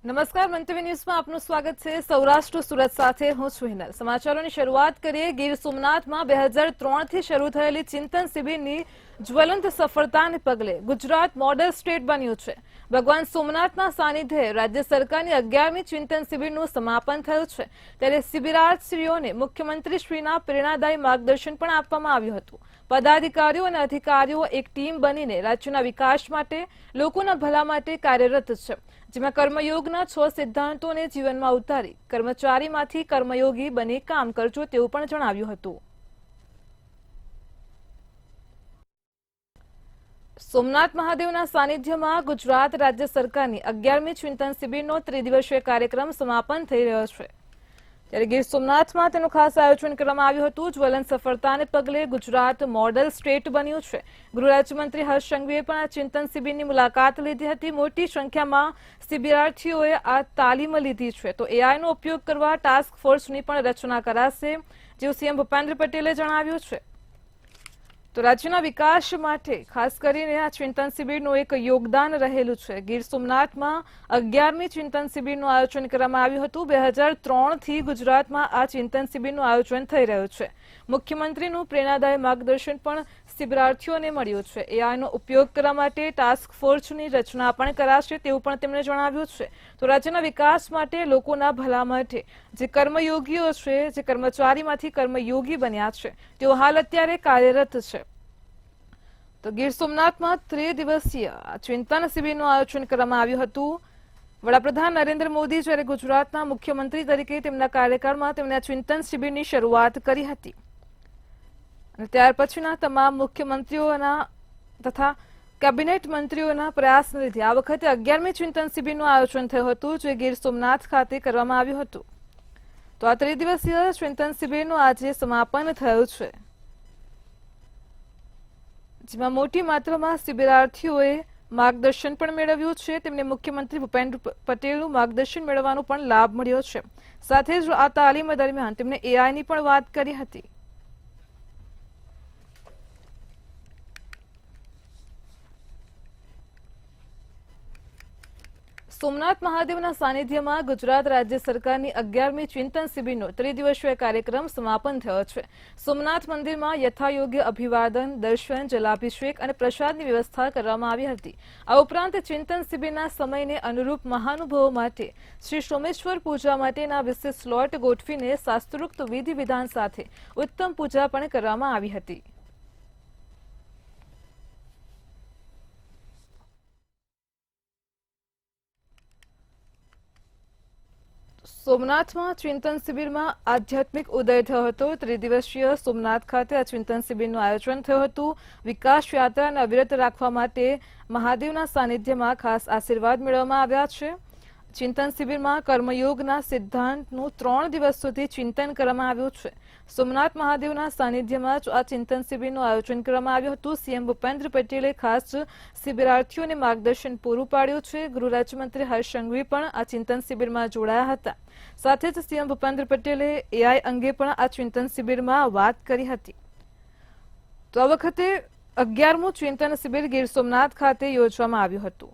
નમસ્કાર, મંતવ્ય ન્યૂઝમાં આપનું સ્વાગત છે। સૌરાષ્ટ્ર સુરત સાથે હું છું હિનલ। સમાચારોની શરૂઆત કરીએ। ગીર સોમનાથમાં 2003 થી શરૂ થયેલી ચિંતન શિબિરની જ્વલંત સફળતાને પગલે ગુજરાત મોડેલ સ્ટેટ બન્યું છે। ભગવાન સોમનાથના સાનિધ્યે રાજ્ય સરકારની 11મી ચિંતન શિબિરનું સમાપન થયું છે, ત્યારે શિબિરાર્થીઓને મુખ્યમંત્રીશ્રીના પ્રેરણાદાયી માર્ગદર્શન પણ આપવામાં આવ્યું હતું। પદાધિકારીઓ અને અધિકારીઓ એક ટીમ બનીને રાજ્યના વિકાસ માટે, લોકોના ભલા માટે કાર્યરત છે, જેમાં કર્મયોગના 6 સિદ્ધાંતોને જીવનમાં ઉતારી કર્મચારીમાંથી કર્મયોગી બની કામ કરજો તેવું પણ જણાવ્યું હતું। સોમનાથ મહાદેવના સાનિધ્યમાં ગુજરાત રાજ્ય સરકારની 11મી ચિંતન શિબિરનો ત્રિદિવસીય કાર્યક્રમ સમાપન થઈ રહ્યો છે, ત્યારે ગીર સોમનાથમાં તેનું ખાસ આયોજન કરવામાં આવ્યું હતું। જ્વલંત સફળતાને પગલે ગુજરાત મોડેલ સ્ટેટ બન્યું છે। ગૃહ રાજ્યમંત્રી હર્ષ સંઘવીએ પણ આ ચિંતન શિબિરની મુલાકાત લીધી હતી। મોટી સંખ્યામાં શિબિરાર્થીઓએ આ તાલીમ લીધી છે, તો એઆઈનો ઉપયોગ કરવા ટાસ્ક ફોર્સની પણ રચના કરાશે, જેવું સીએમ ભૂપેન્દ્ર પટેલે જણાવ્યું છે। તો રાજ્યના વિકાસ માટે ખાસ કરીને આ ચિંતન શિબિરનું એક યોગદાન રહેલું છે। ગીર સોમનાથમાં 11મી ચિંતન શિબિરનું આયોજન કરવામાં આવ્યું હતું। 2003 થી ગુજરાતમાં આ ચિંતન શિબિરનું આયોજન થઈ રહ્યું છે। મુખ્યમંત્રીનું પ્રેરણાદાયી માર્ગદર્શન પણ શિબિરાર્થીઓને મળ્યું છે। એઆઈનો ઉપયોગ કરવા માટે ટાસ્ક ફોર્સની રચના પણ કરાશે તેવું પણ તેમણે જણાવ્યું છે। તો રાજ્યના વિકાસ માટે, લોકોના ભલા માટે જે કર્મયોગીઓ છે, જે કર્મચારીમાંથી કર્મયોગી બન્યા છે, તેઓ હાલ અત્યારે કાર્યરત છે। તો ગીર સોમનાથમાં ત્રિદિવસીય ચિંતન શિબિરનું આયોજન કરવામાં આવ્યું હતું। વડાપ્રધાન નરેન્દ્ર મોદી જ્યારે ગુજરાતના મુખ્યમંત્રી તરીકે તેમના કાર્યકાળમાં તેમણે આ ચિંતન શિબિરની શરૂઆત કરી હતી, અને ત્યાર પછીના તમામ મુખ્યમંત્રીઓના તથા કેબિનેટ મંત્રીઓના પ્રયાસને લીધે આ વખતે 11મી ચિંતન શિબિરનું આયોજન થયું હતું, જે ગીર સોમનાથ ખાતે કરવામાં આવ્યું હતું। તો આ ત્રિદિવસીય ચિંતન શિબિરનું આજે સમાપન થયું છે, જેમાં મોટી માત્રામાં શિબિરાર્થીઓએ માર્ગદર્શન પણ મેળવ્યું છે। તેમને મુખ્યમંત્રી ભૂપેન્દ્ર પટેલનું માર્ગદર્શન મેળવવાનો પણ લાભ મળ્યો છે। સાથે જ આ તાલીમ દરમિયાન તેમણે એઆઈની પણ વાત કરી હતી। સોમનાથ મહાદેવના સાનિધ્યમાં ગુજરાત રાજ્ય સરકારની 11મી ચિંતન શિબિરનો ત્રિદિવસીય કાર્યક્રમ સમાપન થયો છે। સોમનાથ મંદિરમાં યથાયોગ્ય અભિવાદન, દર્શન, જલાભિષેક અને પ્રસાદની વ્યવસ્થા કરવામાં આવી હતી। આ ઉપરાંત ચિંતન શિબિરના સમયને અનુરૂપ મહાનુભાવો માટે શ્રી સોમેશ્વર પૂજા માટેના વિશેષ સ્લોટ ગોઠવીને શાસ્ત્રોક્ત વિધિ વિધાન સાથે ઉત્તમ પૂજા પણ કરવામાં આવી હતી। સોમનાથમાં ચિંતન શિબિરમાં આધ્યાત્મિક ઉદય થયો હતો। ત્રિદિવસીય સોમનાથ ખાતે આ ચિંતન શિબિરનું આયોજન થયું હતું। વિકાસ યાત્રાને અવિરત રાખવા માટે મહાદેવના સાનિધ્યમાં ખાસ આશીર્વાદ મેળવવામાં આવ્યા છે। ચિંતન શિબિરમાં કર્મયોગના સિદ્ધાંતનું 3 દિવસ સુધી ચિંતન કરવામાં આવ્યું છે। સોમનાથ મહાદેવના સાનિધ્યમાં આ ચિંતન શિબિરનું આયોજન કરવામાં આવ્યું હતું। સીએમ ભૂપેન્દ્ર પટેલે ખાસ શિબિરાર્થીઓને માર્ગદર્શન પૂરું પાડ્યું છે। ગૃહ રાજ્યમંત્રી હર્ષ સંઘવી પણ આ ચિંતન શિબિરમાં જોડાયા હતા। સાથે જ સીએમ ભૂપેન્દ્ર પટેલે એઆઈ અંગે પણ આ ચિંતન શિબિરમાં વાત કરી હતી। તો આ વખતે 11મું ચિંતન શિબિર ગીર સોમનાથ ખાતે યોજવામાં આવ્યું હતું।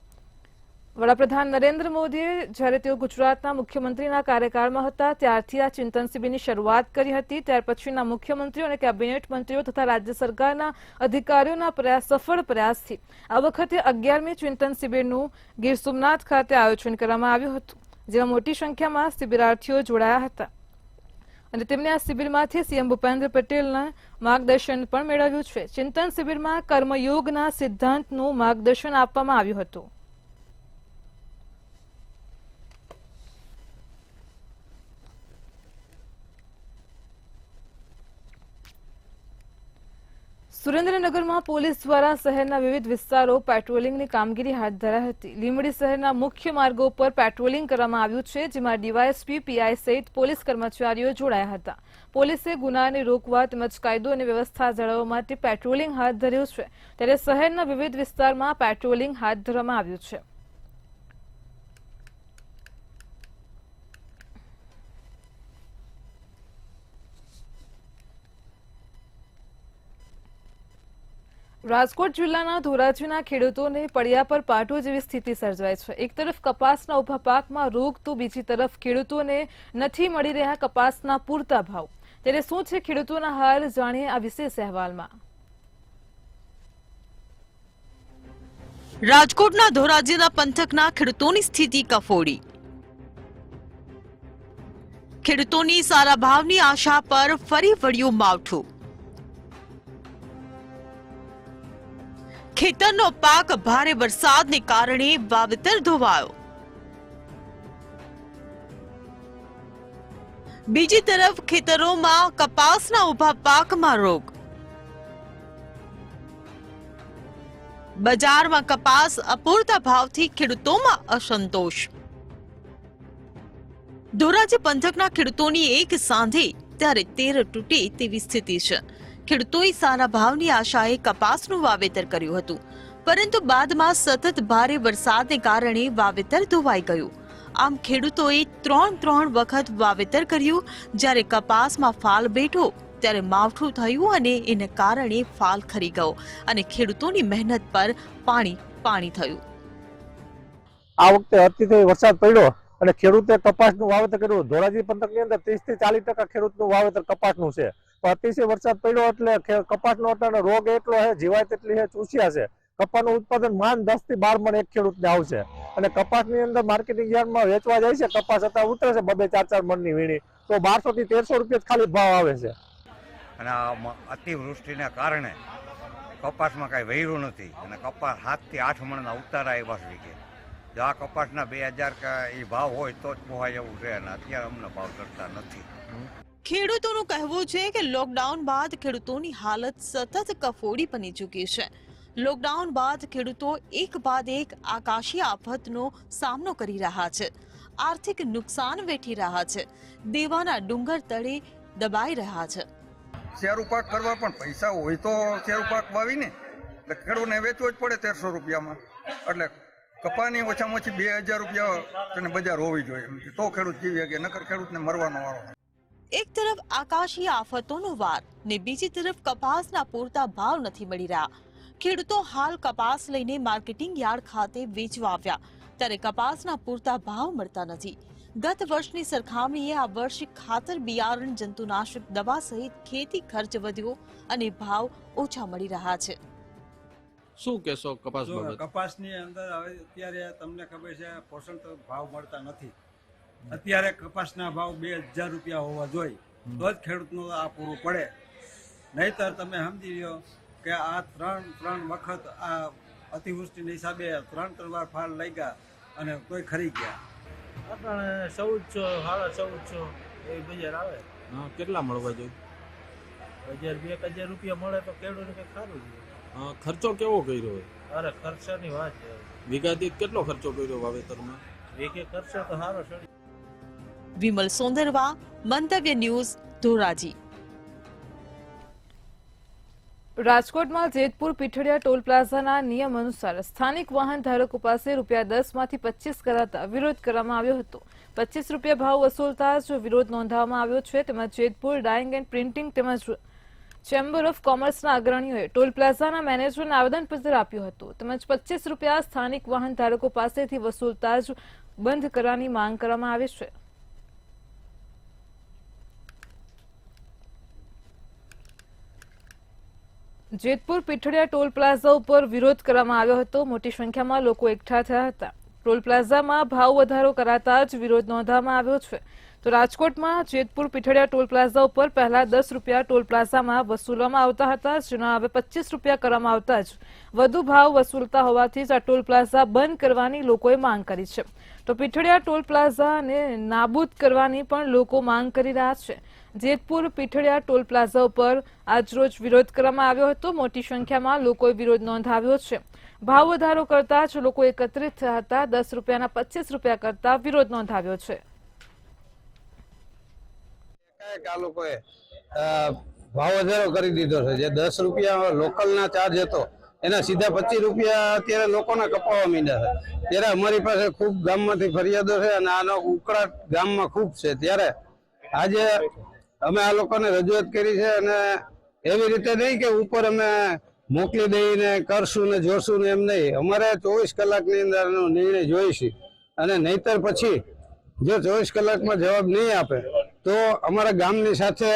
વડાપ્રધાન નરેન્દ્ર મોદીએ જ્યારે તેઓ ગુજરાતના મુખ્યમંત્રીના કાર્યકાળમાં હતા ત્યારથી આ ચિંતન શિબિરની શરૂઆત કરી હતી। ત્યાર પછીના મુખ્યમંત્રીઓ અને કેબિનેટ મંત્રીઓ તથા રાજ્ય સરકારના અધિકારીઓના સફળ પ્રયાસથી આ વખતે 11મી ચિંતન શિબિરનું ગીર સોમનાથ ખાતે આયોજન કરવામાં આવ્યું હતું, જેમાં મોટી સંખ્યામાં શિબિરાર્થીઓ જોડાયા હતા, અને તેમને આ શિબિરમાંથી સીએમ ભૂપેન્દ્ર પટેલના માર્ગદર્શન પણ મેળવ્યું છે। ચિંતન શિબિરમાં કર્મયોગના સિદ્ધાંતનું માર્ગદર્શન આપવામાં આવ્યું હતું। સુરેન્દ્રનગરમાં પોલીસ દ્વારા શહેરના વિવિધ વિસ્તારો પેટ્રોલિંગની કામગીરી હાથ ધરાઈ હતી। લીંબડી શહેરના મુખ્ય માર્ગો પર પેટ્રોલિંગ કરવામાં આવ્યું છે, જેમાં ડીવાયએસપી, પીઆઈ સહિત પોલીસ કર્મચારીઓ જોડાયા હતા। પોલીસે ગુનાને રોકવા તેમજ કાયદો અને વ્યવસ્થા જાળવવા માટે પેટ્રોલિંગ હાથ ધર્યું છે, ત્યારે શહેરના વિવિધ વિસ્તારમાં પેટ્રોલિંગ હાથ ધરવામાં આવ્યું છે। રાજકોટ જિલ્લાના ધોરાજીના ખેડૂતોને પડ્યા પર પાટો જેવી સ્થિતિ સર્જાય છે। એક તરફ કપાસના ઉભા પાકમાં રોગ તો બીજી તરફ ખેડૂતોને નથી મળી રહ્યા કપાસના પૂરતા ભાવ। ત્યારે શું છે ખેડૂતોના હાલ, જાણીએ આ વિશેષ અહેવાલમાં। રાજકોટના ધોરાજીના પંથકના ખેડૂતોની સ્થિતિ કફોડી। ખેડૂતોની સારા ભાવની આશા પર ફરી વળ્યું માવઠું। ખેતરનો પાક ભારે વરસાદને કારણે વાવેતર ધોવાયો। બીજી તરફ ખેતરોમાં કપાસના ઉભા પાકમાં રોગ। બજારમાં કપાસ અપૂરતા ભાવથી ખેડૂતોમાં અસંતોષ। ધોરાજી પંથકના ખેડૂતોની એક સાંધે ત્યારે 13 તૂટે તેવી સ્થિતિ છે। ખેડૂતોએ સારા ભાવની આશાએ કપાસનું વાવેતર કર્યું હતું, પરંતુ બાદમાં સતત ભારે વરસાદને કારણે વાવેતર ધોવાઈ ગયું। આમ ખેડૂતોએ 3 વખત વાવેતર કર્યું। જ્યારે કપાસમાં ફાલ બેઠો ત્યારે માવઠું થયું અને એને કારણે ફાલ ખરી ગયો અને ખેડૂતોની મહેનત પર પાણી થયું। આ વખતે અતિથી વરસાદ પડ્યો અને ખેડૂતે કપાસનું વાવેતર કર્યું। ધોરાજી પંથકની અંદર 30 થી 40% ખેડૂતનું વાવેતર કપાસનું છે। અતિશય વરસાદ પડ્યો એટલે કપાસનો અત્યારે રોગ એટલો છે, જીવાય તેટલી છે, ચૂસ્યા છે। કપાસનું ઉત્પાદન માંડ 10 થી 12 મણ એક ખેડૂતને આવશે અને કપાસની અંદર માર્કેટિંગ યાર્ડમાં વેચવા જાય છે। કપાસ અત્યારે ઉતરે છે 2-4 મણની વીણી, તો 1200 થી 1300 રૂપિયા ખાલી ભાવ આવે છે। અને આ અતિવૃષ્ટિના કારણે કપાસમાં કાંઈ વહેરું નથી અને કપાસ 7 થી 8 મણના ઉતારા એ બસ વીકે। જો આ કપાસના 2000 એ ભાવ હોય તો જ પોહાય એવું છે અને અત્યારે અમને ભાવ કરતા નથી। ખેડૂતોનું કહેવું છે કે લોકડાઉન બાદ ખેડૂતોની હાલત સતત કફોડી બની ચૂકી છે। લોકડાઉન બાદ ખેડૂતો એક બાદ એક આકાશી આફતનો સામનો કરી રહ્યા છે। આર્થિક નુકસાન વેઠી રહ્યા છે। દેવાના ડુંગર તળે દબાઈ રહ્યા છે। શેરું પાક કરવા પણ પૈસા હોય તો શેરું પાક વાવીને એટલે ખેડૂતને વેચવો જ પડે 1300 રૂપિયામાં। એટલે કપાની ઓછામાં ઓછી 2000 રૂપિયા તેને બજાર હોવી જોઈએ તો ખેડૂત જીવી શકે, નકર ખેડૂતને મરવાનો વારો। એક તરફ આકાશી આફતોનો વાર ને બીજી તરફ કપાસના પૂરતા ભાવ નથી મળી રહ્યા। ખેડૂતો હાલ કપાસ લઈને માર્કેટિંગ યાર્ડ ખાતે વેચવા આવ્યા, ત્યારે કપાસના પૂરતા ભાવ મળતા નથી। ગત વર્ષની સરખામણીએ આ વર્ષે ખાતર, બિયારણ, જંતુનાશક દવા સહિત ખેતી ખર્ચ વધ્યો અને ભાવ ઓછા મળી રહ્યા છે। શું કહેશો કપાસ બાબત? કપાસની અંદર હવે અત્યારે તમને ખબર છે પોષણ ભાવ મળતા નથી। અત્યારે કપાસના ભાવ 2000 રૂપિયા હોવા જોઈએ તો જ ખેડૂતનું આ પૂરું પડે, નહીતર તમે સમજી લો કે આ 3 વખત આ અતિવૃષ્ટિના હિસાબે 3 વાર ફાલ લઈ ગયા અને કોઈ ખરી ગયા। આપણે 1400, 1450 એવી બજાર આવે। કેટલા મળવા જોઈએ? 1000-2000 રૂપિયા મળે તો ખેડૂતને કંઈક સારું છે। ખર્ચો કેવો કર્યો હોય? અરે ખર્ચાની વાત છે, વીઘા દીઠ કેટલો ખર્ચો કર્યો વાવેતરમાં? વીઘે ખર્ચો તો સારો છે। વિમલ સોંદરવા, મંતવ્ય ન્યૂઝ, ધોરાજી। રાજકોટમાં જેતપુર પીઠડિયા ટોલ પ્લાઝાના નિયમ અનુસાર સ્થાનિક વાહન ધારકો પાસે ₹10 માંથી 25 કરાતા વિરોધ કરવામાં આવ્યો હતો। 25 રૂપિયા ભાવ વસૂલતા જ વિરોધ નોંધાવવામાં આવ્યો છે। તેમજ જેતપુર ડાઇંગ એન્ડ પ્રિન્ટિંગ તેમજ ચેમ્બર ઓફ કોમર્સના અગ્રણીઓએ ટોલ પ્લાઝાના મેનેજરને આવેદનપત્ર આપ્યું હતું। તેમજ 25 રૂપિયા સ્થાનિક વાહન ધારકો પાસેથી વસૂલતા જ બંધ કરવાની માંગ કરવામાં આવી છે। જેતપુર પીઠડિયા ટોલ પ્લાઝા ઉપર વિરોધ કરવામાં આવ્યો હતો। મોટી સંખ્યામાં લોકો એકઠા થયા હતા। ટોલ પ્લાઝામાં ભાવ વધારો કરાતા જ વિરોધ નોંધવામાં આવ્યો છે। તો રાજકોટમાં જેતપુર પીઠડિયા ટોલ પ્લાઝા ઉપર પહેલા 10 રૂપિયા ટોલ પ્લાઝામાં વસૂલવામાં આવતા હતા, જેના હવે 25 રૂપિયા કરવામાં આવતા જ વધુ ભાવ વસૂલતા હોવાથી જ આ ટોલ પ્લાઝા બંધ કરવાની લોકોએ માંગ કરી છે। તો પીઠડિયા ટોલ પ્લાઝાને નાબૂદ કરવાની પણ લોકો માંગ કરી રહ્યા છે। જેતપુર પીઠડિયા ટોલ પ્લાઝા ઉપર આજરોજ વિરોધ કરવામાં આવ્યો હતો। મોટી સંખ્યામાં લોકોએ વિરોધ નોંધાવ્યો છે। ભાવ વધારો કરતા જ લોકો એકત્રિત થયા હતા। 10 રૂપિયાના 25 રૂપિયા કરતા વિરોધ નોંધાવ્યો છે। આ લોકોએ ભાવ વધારો કરી દીધો છે। જે 10 રૂપિયા લોકલના ચાર્જ હતો એના સીધા 25 રૂપિયા અત્યારે લોકોને કપાવવા માંડ્યા છે। ત્યારે અમારી પાસે ખૂબ ગામમાંથી ફરિયાદો છે અને આનો ઉકળાટ ગામમાં ખૂબ છે। ત્યારે આજે અમે આ લોકોને રજૂઆત કરી છે અને એવી રીતે નહીં કે ઉપર અમે મોકલી દઈને કરશું ને જોશું ને એમ નહીં. અમારે 24 કલાકની અંદરનો નિર્ણય જોઈશે, અને નહીતર પછી જો 24 કલાકમાં જવાબ નહીં આપે તો અમારા ગામની સાથે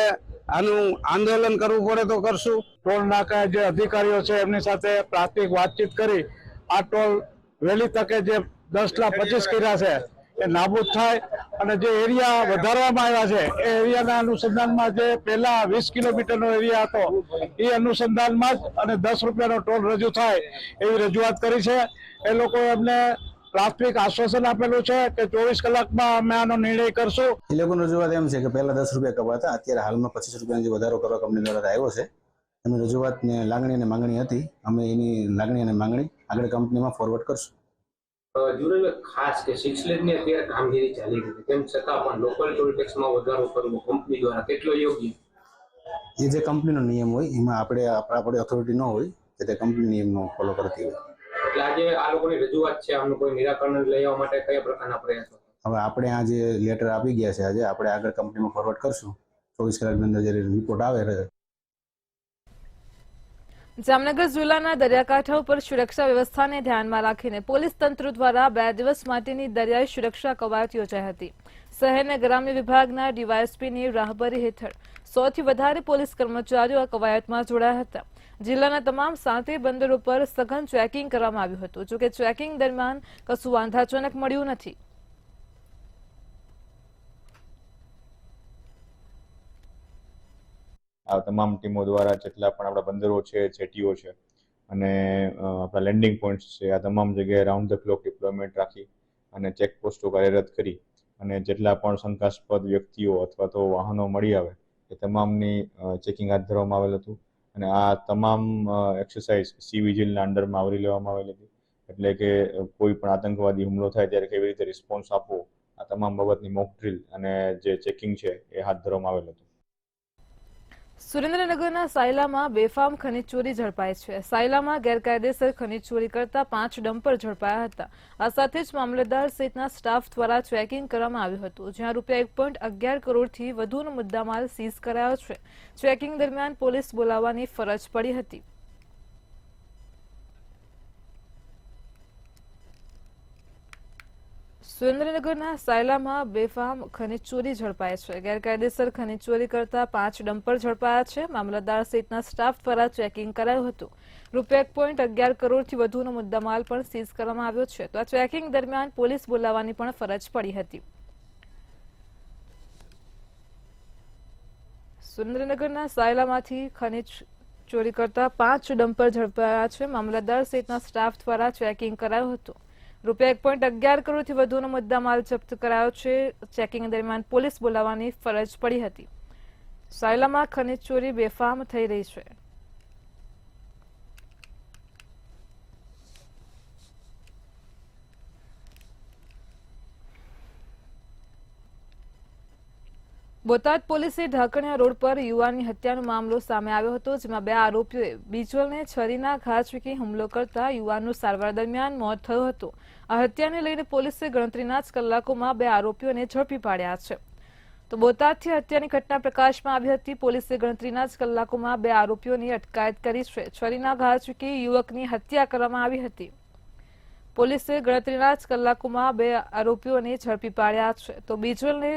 આનું આંદોલન કરવું પડે તો કરશું. ટોલ નાકા જે અધિકારીઓ છે એમની સાથે પ્રાથમિક વાતચીત કરી આ ટોલ વહેલી તકે જે 10,25,000 કર્યા છે એ નાબૂદ થાય, અને જે એરિયા વધારવામાં આવ્યા છે એ એરિયાના અનુસંધાનમાં જે પહેલા 20 કિલોમીટરનો એરિયા હતો એ અનુસંધાનમાં જ અને 10 રૂપિયાનો ટોલ રજૂ થાય એવી રજૂઆત કરી છે. એ લોકોએ અમને પ્રાથમિક આશ્વાસન આપેલું છે કે 24 કલાકમાં અમે આનો નિર્ણય કરશું. એ લોકોની રજૂઆત એમ છે કે પહેલા 10 રૂપિયા કપાતા, અત્યારે હાલમાં 25 રૂપિયાનો જે વધારો કરવા કંપની દ્વારા આવ્યો છે. એમની રજૂઆતને લાગણી અને માંગણી હતી. અમે એની લાગણી અને માંગણી આગળ કંપનીમાં ફોરવર્ડ કરશું. ખાસ કે 6 લેનની અત્યારે કામગીરી ચાલી રહી છે, તેમ છતાં પણ લોકલ ટોલ ટેક્સમાં વધારો કરવો કંપની દ્વારા કેટલો યોગ્ય? એ જે કંપનીનો નિયમ હોય એમાં આપણે ઓથોરિટી ન હોય કે તે કંપની નિયમનો ફોલો કરતી હોય. એટલે આજે આ લોકોની રજૂઆત છે, આમનું કોઈ નિરાકરણ લઈ આવવા માટે કયા પ્રકારના પ્રયાસો? હવે આપણે આ જે લેટર આપી ગયા છે આજે આપણે આગળ કંપનીમાં ફોરવર્ડ કરશું. 24 કલાકની અંદર જે રિપોર્ટ આવે. જામનગર જિલ્લાના દરિયાકાંઠા ઉપર સુરક્ષા વ્યવસ્થાને ધ્યાનમાં રાખીને પોલીસ તંત્ર દ્વારા 2 દિવસ માટેની દરિયાઈ સુરક્ષા કવાયત યોજાઈ હતી. શહેરના ગ્રામ્ય વિભાગના ડીવાયએસપીની રાહબરી હેઠળ 100 થી વધારે પોલીસ કર્મચારીઓ આ કવાયતમાં જોડાયા હતા. જિલ્લાના તમામ 7 બંદરો પર સઘન ચેકિંગ કરવામાં આવ્યું હતું. જોકે ચેકિંગ દરમિયાન કશું વાંધાજનક મળ્યું નથી. આ તમામ ટીમો દ્વારા જેટલા પણ આપણા બંદરો છે, જેટીઓ છે અને આપણા લેન્ડિંગ પોઈન્ટ્સ છે, આ તમામ જગ્યાએ રાઉન્ડ ધ ક્લોક ડિપ્લોયમેન્ટ રાખી અને ચેકપોસ્ટો કાર્યરત કરી અને જેટલા પણ શંકાસ્પદ વ્યક્તિઓ અથવા તો વાહનો મળી આવે એ તમામની ચેકિંગ હાથ ધરવામાં આવેલ હતું. અને આ તમામ એક્સરસાઇઝ સી વિજિલના અંડરમાં આવરી લેવામાં આવેલી હતી. એટલે કે કોઈ પણ આતંકવાદી હુમલો થાય ત્યારે કેવી રીતે રિસ્પોન્સ આપવો, આ તમામ બાબતની મોક ડ્રીલ અને જે ચેકિંગ છે એ હાથ ધરવામાં આવેલ હતું. સુરેન્દ્રનગરના સાયલામાં બેફામ ખનીજ ચોરી ઝડપાઈ છે. સાયલામાં ગેરકાયદેસર ખનીજ ચોરી કરતા 5 ડમ્પર ઝડપાયા હતા. આ સાથે જ મામલતદાર સહિતના સ્ટાફ દ્વારા ચેકિંગ કરવામાં આવ્યું હતું, જ્યાં ₹1.11 કરોડથી વધુનો મુદ્દામાલ સીઝ કરાયો છે. ચેકિંગ દરમિયાન પોલીસ બોલાવવાની ફરજ પડી હતી. સુરેન્દ્રનગરના સાયલામાં બેફામ ખનીજ ચોરી ઝડપાય છે. ગેરકાયદેસર ખનીજ ચોરી કરતા 5 ડમ્પર ઝડપાયા છે. મામલતદાર સહિતના સ્ટાફ દ્વારા ચેકિંગ કરાયું હતું. ₹1.11 કરોડથી વધુનો મુદ્દામાલ પણ સીઝ કરવામાં આવ્યો છે. તો આ ચેકિંગ દરમિયાન પોલીસ બોલાવવાની પણ ફરજ પડી હતી. સુરેન્દ્રનગરના સાયલામાંથી ખનીજ ચોરી કરતા 5 ડમ્પર ઝડપાયા છે. મામલતદાર સહિતના સ્ટાફ દ્વારા ચેકિંગ કરાયું હતું. ₹1.11 કરોડથી વધુનો મુદ્દામાલ જપ્ત કરાયો છે. ચેકિંગ દરમિયાન પોલીસ બોલાવવાની ફરજ પડી હતી. સાયલામાં ખનીજ ચોરી બેફામ થઈ રહી છે. બોટાદ પોલીસે ઢાકણિયા રોડ પર યુવાનની હત્યાનો મામલો સામે આવ્યો હતો, જેમાં 2 આરોપીઓએ બીજલને છરીના ઘા ઝીંકી હુમલો કરતા યુવાનનું સારવાર દરમિયાન મોત થયું હતું. આ હત્યાને લઈને પોલીસે ગણતરીના જ કલાકોમાં 2 આરોપીઓને ઝડપી પાડ્યા છે. તો બોટાદથી હત્યાની ઘટના પ્રકાશમાં આવી હતી. પોલીસે ગણતરીના જ કલાકોમાં 2 આરોપીઓની અટકાયત કરી છે. છરીના ઘા ઝીંકી યુવકની હત્યા કરવામાં આવી હતી. પોલીસે ગણતરીના જ કલાકોમાં 2 આરોપીઓને ઝડપી પાડ્યા છે. તો બીજલને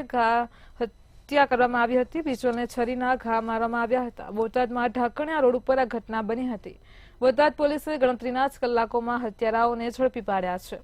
હત્યા કરવામાં આવી હતી. બીજલને છરીના ઘા મારવામાં આવ્યા હતા. બોટાદમાં ઢાકણિયા રોડ ઉપર આ ઘટના બની હતી. બોટાદ પોલીસે ગણતરીના જ કલાકોમાં હત્યારાઓને ઝડપી પાડ્યા છે.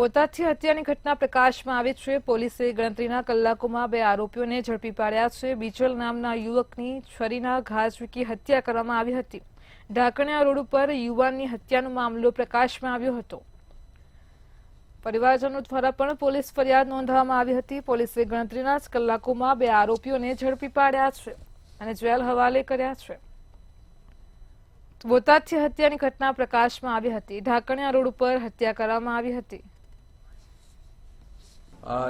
બોટાદથી હત્યાની ઘટના પ્રકાશમાં આવી છે. પોલીસે ગણતરીના કલાકોમાં 2 આરોપીઓને ઝડપી પાડ્યા છે. બીજલ નામના યુવકની છરીના ઘા ઝીંકી હત્યા કરવામાં આવી હતી. ઢાકણિયા રોડ ઉપર યુવાનની હત્યાનો મામલો પ્રકાશમાં આવ્યો હતો. પરિવારજનો દ્વારા પણ પોલીસ ફરિયાદ નોંધવામાં આવી હતી. પોલીસે ગણતરીના જ કલાકોમાં 2 આરોપીઓને ઝડપી પાડ્યા છે અને જેલ હવાલે કર્યા છે. બોટાદથી હત્યાની ઘટના પ્રકાશમાં આવી હતી. ઢાકણિયા રોડ ઉપર હત્યા કરવામાં આવી હતી.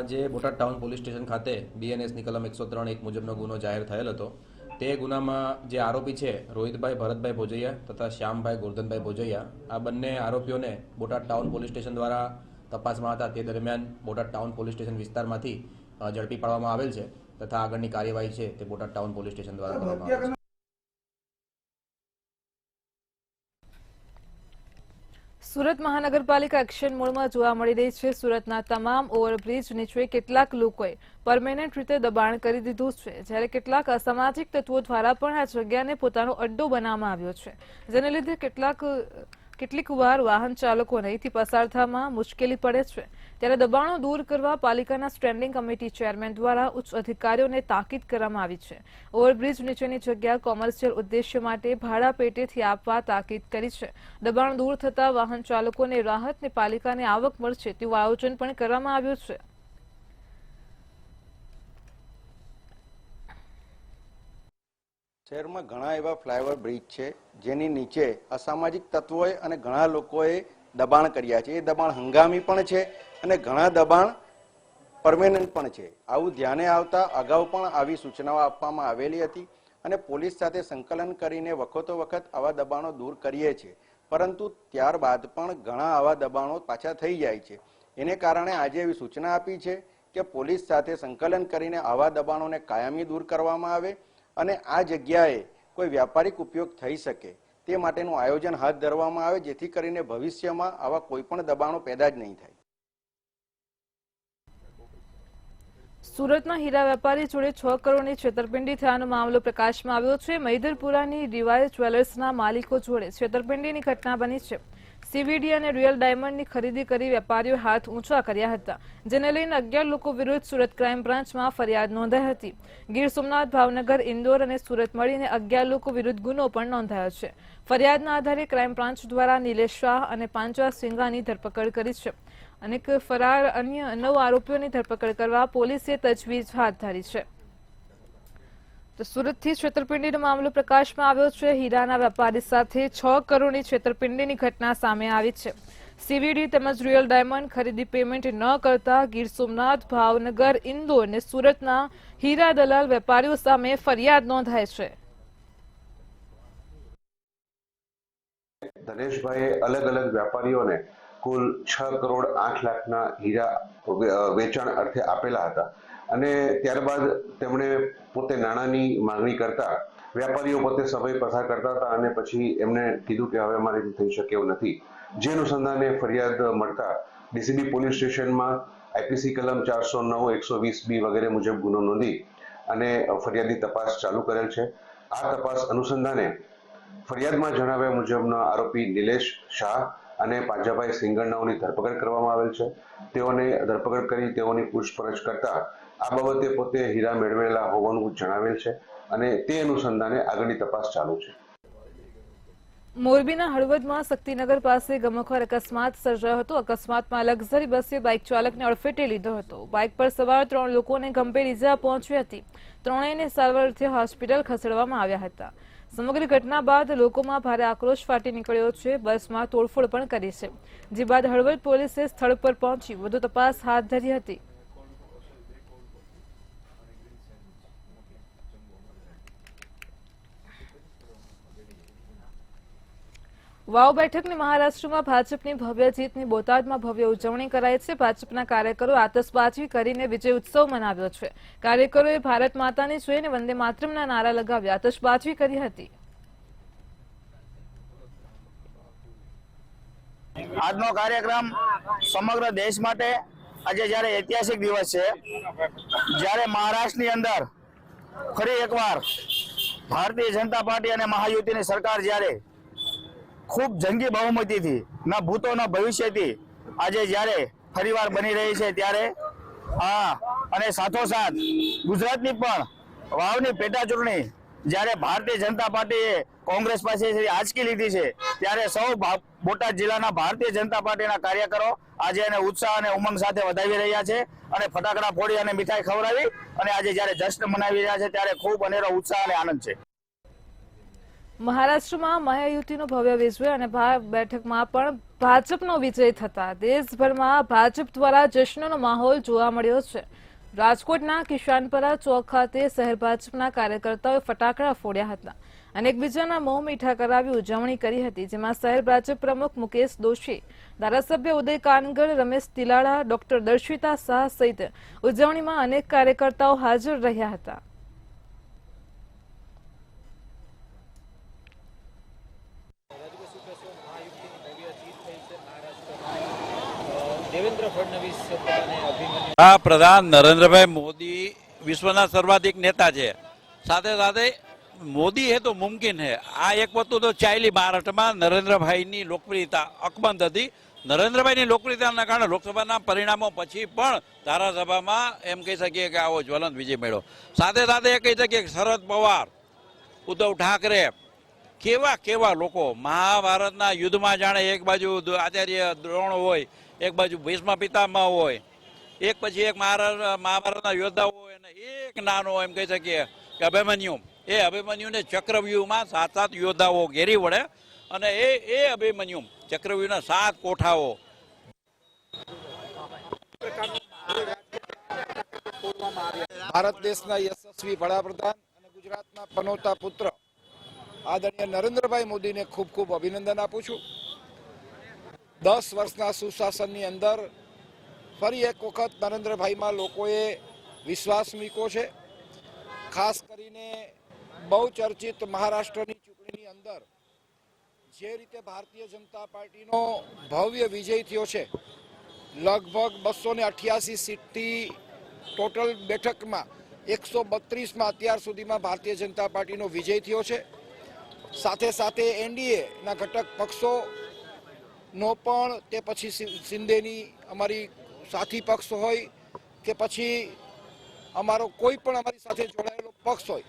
જે બોટાદ ટાઉન પોલીસ સ્ટેશન ખાતે BNSની કલમ 103(1) મુજબનો ગુનો જાહેર થયેલ હતો. તે ગુનામાં જે આરોપી છે રોહિતભાઈ ભરતભાઈ ભોજૈયા તથા શ્યામભાઈ ગોરધનભાઈ ભોજૈયા, આ બંને આરોપીઓને બોટાદ ટાઉન પોલીસ સ્ટેશન દ્વારા તપાસમાં હતા. તે દરમિયાન બોટાદ ટાઉન પોલીસ સ્ટેશન વિસ્તારમાંથી ઝડપી પાડવામાં આવેલ છે તથા આગળની કાર્યવાહી છે તે બોટાદ ટાઉન પોલીસ સ્ટેશન દ્વારા કરવામાં આવે છે. સુરત મહાનગરપાલિકા એક્શન મોડમાં જોવા મળી રહી છે. સુરતના તમામ ઓવરબ્રિજ નીચે કેટલાક લોકોએ પરમેનન્ટ રીતે દબાણ કરી દીધું છે, જ્યારે કેટલાક અસામાજિક તત્વો દ્વારા પણ આ જગ્યાને પોતાનો અડ્ડો બનાવવામાં આવ્યો છે, જેને લીધે કેટલીક વાર વાહન ચાલકોને અહીંથી પસાર થવામાં મુશ્કેલી પડે છે. ત્યારે દબાણો દૂર કરવા પાલિકાના સ્ટેન્ડિંગ કમિટી ચેરમેન દ્વારા ઉચ્ચ અધિકારીઓને તાકીદ કરવામાં આવી છે. ઓવરબ્રિજ નીચેની જગ્યા કોમર્શિયલ ઉદ્દેશ્ય માટે ભાડા પેટેથી આપવા તાકીદ કરી છે. દબાણ દૂર થતા વાહન ચાલકોને રાહત ને પાલિકાને આવક મળશે તેવું આયોજન પણ કરવામાં આવ્યું છે. શહેરમાં ઘણા એવા ફ્લાયઓવર બ્રિજ છે જેની નીચે અસામાજિક તત્વોએ અને ઘણા લોકોએ દબાણ કર્યા છે. એ દબાણ હંગામી પણ છે અને ઘણા દબાણ પરમેનન્ટ પણ છે. આવું ધ્યાને આવતા અગાઉ પણ આવી સૂચનાઓ આપવામાં આવેલી હતી અને પોલીસ સાથે સંકલન કરીને વખતો વખત આવા દબાણો દૂર કરીએ છીએ, પરંતુ ત્યારબાદ પણ ઘણા આવા દબાણો પાછા થઈ જાય છે. એને કારણે આજે એવી સૂચના આપી છે કે પોલીસ સાથે સંકલન કરીને આવા દબાણોને કાયમી દૂર કરવામાં આવે અને આ જગ્યાએ કોઈ વ્યાપારિક ઉપયોગ થઈ શકે તે માટેનું આયોજન હાથ ધરવામાં આવે, જેથી કરીને ભવિષ્યમાં આવા કોઈ પણ દબાણો પેદા જ નહીં થાય. સુરતના હીરા વેપારી જોડે 6 કરોડની છેતરપિંડી થયાનો મામલો પ્રકાશમાં આવ્યો છે. મૈદરપુરાની ડીવાય જ્વેલર્સના માલિકો જોડે છેતરપિંડીની ઘટના બની છે. સીવીડી અને રિયલ ડાયમંડની ખરીદી કરી વેપારીઓ હાથ ઊંચા કર્યા હતા, જેને લઈને 11 લોકો વિરુદ્ધ સુરત ક્રાઇમ બ્રાન્ચમાં ફરિયાદ નોંધાઈ હતી. ગીર સોમનાથ, ભાવનગર, ઇન્દોર અને સુરત મળીને 11 લોકો વિરુદ્ધ ગુનો પણ નોંધાયો છે. ફરિયાદના આધારે ક્રાઇમ બ્રાન્ચ દ્વારા નિલેશ શાહ અને પાંચા સિંઘાની ધરપકડ કરી છે. અનેક ફરાર અન્ય 9 આરોપીઓની ધરપકડ કરવા પોલીસે તજવીજ હાથ ધરી છે. તો સુરતથી છેતરપિંડીનો મામલો પ્રકાશમાં આવ્યો છે. હીરાના વેપારી સાથે 6 કરોડની છેતરપિંડીની ઘટના સામે આવી છે. સીવીડી તેમજ રિયલ ડાયમંડ ખરીદી પેમેન્ટ ન કરતા ગીર સોમનાથ, ભાવનગર, ઇન્દોર અને સુરતના હીરા દલાલ વેપારીઓ સામે ફરિયાદ નોંધાઈ છે. ધનેશભાઈએ અલગ અલગ વેપારીઓને કુલ 6 કરોડ 8 લાખના હીરા વેચાણ અર્થે આપેલા હતા અને ત્યારબાદ તેમણે પોતે નાણાંની માંગણી કરતા વેપારીઓ પોતે સમય પસાર કરતા હતા અને પછી એમને કીધું કે હવે અમારી થઈ શકે એવું નથી. જે અનુસંધાને ફરિયાદ મળતા ડીસીબી પોલીસ સ્ટેશનમાં આઈપીસી કલમ 409, 120B વગેરે મુજબ ગુનો નોંધી અને ફરિયાદની તપાસ ચાલુ કરેલ છે. આ તપાસ અનુસંધાને ફરિયાદમાં જણાવ્યા મુજબના આરોપી નિલેશ શાહ અને પાંજાભાઈ સિંગણનાઓની ધરપકડ કરવામાં આવેલ છે. તેઓને ધરપકડ કરી તેઓની પૂછપરછ કરતા આ બાબતે પોતે હીરા મેળવેલા હોવાનું જણાવેલ છે અને તે અનુસંધાને આગળની તપાસ ચાલુ છે. મોરબીના હળવદમાં શક્તિનગર પાસે ગમખ્વાર અકસ્માત સર્જાયો હતો. અકસ્માતમાં લક્ઝરી બસે બાઇક ચાલકને અડફેટે લીધો હતો. બાઇક પર સવાર 3 લોકોને ગંભીર ઇજા પહોંચી હતી. ત્રણેયને સારવાર અર્થે હોસ્પિટલ ખસેડવામાં આવ્યા હતા. સમગ્ર ઘટના બાદ લોકોમાં ભારે આક્રોશ ફાટી નીકળ્યો છે. બસમાં તોડફોડ પણ કરી છે, જે બાદ હળવદ પોલીસે સ્થળ પર પહોંચી વધુ તપાસ હાથ ધરી હતી. વાવ બેઠકની મહારાષ્ટ્રમાં ભાજપની ભવ્ય જીતની બોટાદમાં ભવ્ય ઉજવણી કરાઈ છે. ભાજપના કાર્યકરોએ આતશબાજી કરીને વિજય ઉત્સવ મનાવ્યો છે. કાર્યકરોએ ભારત માતાની જય અને વંદે માતરમના નારા લગાવી આતશબાજી કરી હતી. આજનો કાર્યક્રમ સમગ્ર દેશ માટે આજે જ્યારે ઐતિહાસિક દિવસ છે, જ્યારે મહારાષ્ટ્રની અંદર ફરી એકવાર ભારતીય જનતા પાર્ટી અને મહાયુતિની સરકાર જ્યારે ખૂબ જંગી બહુમતીથી ન ભૂતો ન ભવિષ્યથી આજે જ્યારે ફરીવાર બની રહી છે, ત્યારે અને સાથોસાથ ગુજરાતની પણ વાવની પેટા ચૂંટણી જ્યારે ભારતીય જનતા પાર્ટીએ કોંગ્રેસ પાસેથી આંચકી લીધી છે, ત્યારે સૌ બોટાદ જિલ્લાના ભારતીય જનતા પાર્ટીના કાર્યકરો આજે એને ઉત્સાહ અને ઉમંગ સાથે વધાવી રહ્યા છે અને ફટાકડા ફોડી અને મીઠાઈ ખવડાવી અને આજે જ્યારે જશ્ન મનાવી રહ્યા છે, ત્યારે ખૂબ અનેરો ઉત્સાહ અને આનંદ છે. મહારાષ્ટ્રમાં મહાયુતિનો ભવ્ય વિજય અને ભાવ બેઠકમાં પણ ભાજપનો વિજય થતા દેશભરમાં ભાજપ દ્વારા જશ્નનો માહોલ જોવા મળ્યો છે. રાજકોટના કિશાનપરા ચોક ખાતે શહેર ભાજપના કાર્યકર્તાઓએ ફટાકડા ફોડ્યા હતા અને એકબીજાના મોં મીઠા કરાવી ઉજવણી કરી હતી, જેમાં શહેર ભાજપ પ્રમુખ મુકેશ દોશી, ધારાસભ્ય ઉદય કાનગડ, રમેશ તિલાડા, ડોક્ટર દર્શિતા શાહ સહિત ઉજવણીમાં અનેક કાર્યકર્તાઓ હાજર રહ્યા હતા. દેવેન્દ્ર ફડણવીસ પોતાને અભિમન્યુ આ પ્રધાન નરેન્દ્રભાઈ મોદી વિશ્વના સર્વાધિક નેતા છે. સાથે સાથે મોદી હે તો મુમકિન હે. આ એક વસ્તુ તો ચાલી મહારાષ્ટ્રમાં નરેન્દ્રભાઈની લોકપ્રિયતા અકબંધ હતી. નરેન્દ્રભાઈની લોકપ્રિયતાના કારણે લોકસભાના પરિણામો પછી પણ ધારાસભામાં એમ કહી શકીએ કે આવો જ્વલંત વિજય મળ્યો. સાથે સાથે એ કહી શકીએ કે શરદ પવાર, ઉદ્ધવ ઠાકરે, કેવા કેવા લોકો મહાભારતના યુદ્ધમાં જાણે એક બાજુ આચાર્ય દ્રોણ હોય, એક બાજુ ભીષ્મ પિતામહ હોય, એક પછી એક મહાભારતના યોદ્ધા હોય, અને એક નાનો એમ કહી શકીએ કે અભિમન્યુ. એ અભિમન્યુને ચક્રવ્યૂહમાં 7 યોદ્ધાઓ ઘેરી વળે અને એ અભિમન્યુ ચક્રવ્યૂહના 7 કોઠાઓ. ભારત દેશના યશસ્વી વડાપ્રધાન અને ગુજરાતના પનોતા પુત્ર આદરણીય નરેન્દ્રભાઈ મોદીને ખૂબ ખૂબ અભિનંદન આપું છું. 10 વર્ષના સુશાસનની અંદર ફરી એક વખત નરેન્દ્રભાઈમાં લોકોએ વિશ્વાસ મૂક્યો છે. ખાસ કરીને બહુ ચર્ચિત મહારાષ્ટ્રની ચૂંટણીની અંદર જે રીતે ભારતીય જનતા પાર્ટીનો ભવ્ય વિજય થયો છે, લગભગ 288 સીટથી ટોટલ બેઠકમાં 132માં અત્યાર સુધીમાં ભારતીય જનતા પાર્ટીનો વિજય થયો છે. સાથે સાથે એનડીએના ઘટક પક્ષોનો પણ, તે પછી શિંદેની અમારી સાથી પક્ષ હોય કે પછી અમારો કોઈ પણ અમારી સાથે જોડાયેલો પક્ષ હોય,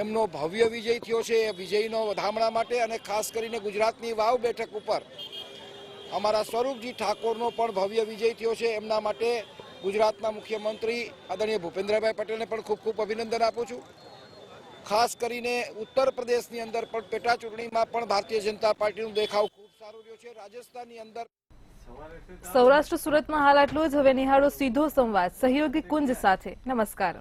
એમનો ભવ્ય વિજય થયો છે. એ વિજયનો વધામણા માટે અને ખાસ કરીને ગુજરાતની વાવ બેઠક ઉપર અમારા સ્વરૂપજી ઠાકોરનો પણ ભવ્ય વિજય થયો છે. એમના માટે ગુજરાતના મુખ્યમંત્રી આદરણીય ભૂપેન્દ્રભાઈ પટેલને પણ ખૂબ ખૂબ અભિનંદન આપું છું. ખાસ કરીને ઉત્તર પ્રદેશની અંદર પણ પેટા ચૂંટણીમાં પણ ભારતીય જનતા પાર્ટીનો દેખાવ ખૂબ સારો રહ્યો છે. રાજસ્થાનની અંદર સૌરાષ્ટ્ર સુરતમાં હાલ આટલું જ. હવે નિહાળો સીધો સંવાદ સહયોગી કુંજ સાથે. નમસ્કાર.